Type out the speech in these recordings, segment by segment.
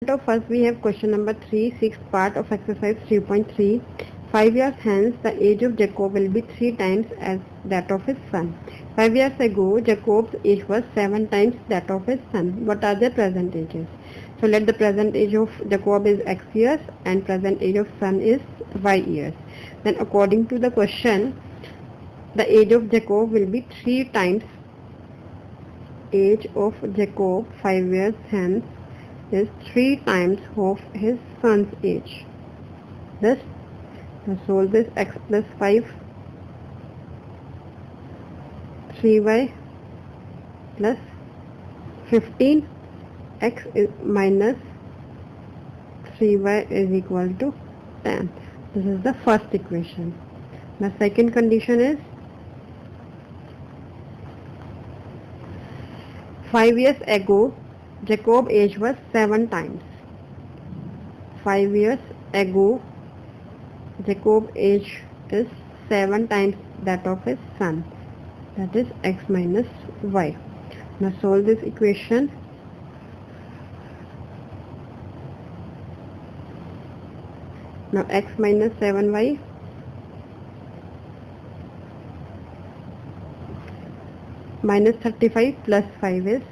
So first we have question number 3, sixth part of exercise 3.3. 5 years hence, the age of Jacob will be 3 times as that of his son. 5 years ago, Jacob's age was 7 times that of his son. What are their present ages? So let the present age of Jacob is x years and present age of son is y years. Then according to the question, the age of Jacob will be 3 times age of Jacob 5 years hence is 3 times of his son's age. Thus, to solve this, x plus 5, 3y plus 15, x is minus 3y is equal to 10. This is the first equation. The second condition is 5 years ago, Jacob's age was 7 times. 5 years ago, Jacob's age is 7 times that of his son. That is x minus y. Now solve this equation. Now x minus 7y minus 35 plus 5 is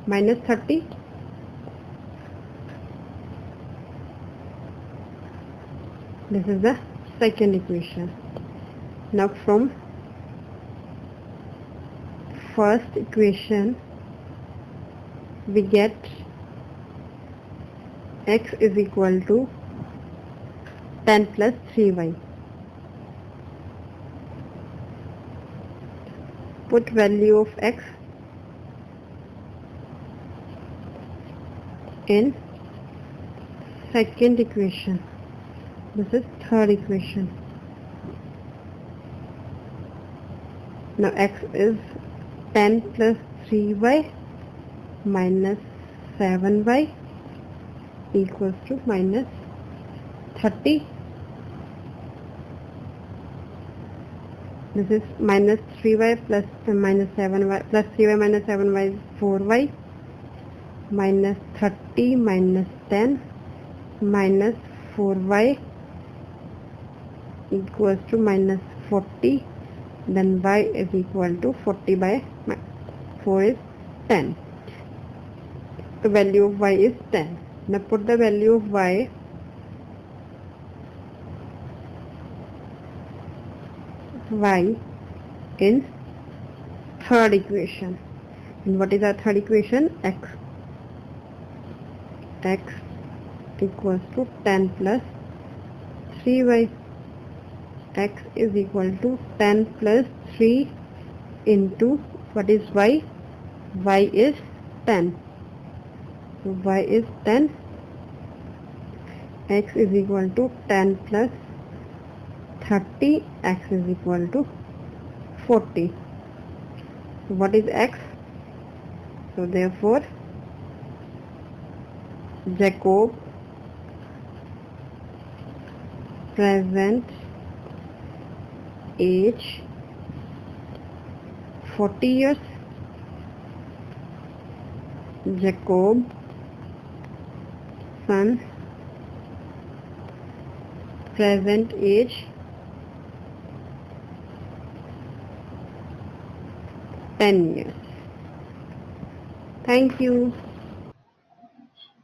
minus 30. This is the second equation. Now from first equation we get x is equal to 10 plus 3y. Put value of x in second equation. This is third equation. Now x is 10 plus 3y minus 7y equals to minus 30. This is minus 3y plus minus 7y plus 3y minus 7y is 4y minus 30 minus 10 minus 4y equals to minus 40. Then y is equal to 40 by 4 is 10. The value of y is 10. Now put the value of y in third equation. And what is our third equation? X equals to 10 plus 3y. X is equal to 10 plus 3 into what is y? Y is 10. So y is 10. X is equal to 10 plus 30. X is equal to 40. So what is x? So therefore Jacob present age 40 years. Jacob son present age 10 years. Thank you.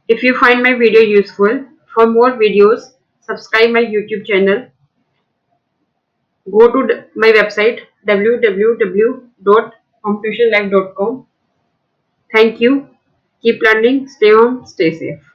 If you find my video useful, for more videos, subscribe my YouTube channel. Go to my website www.hometuitionlive.com. Thank you. Keep learning. Stay home. Stay safe.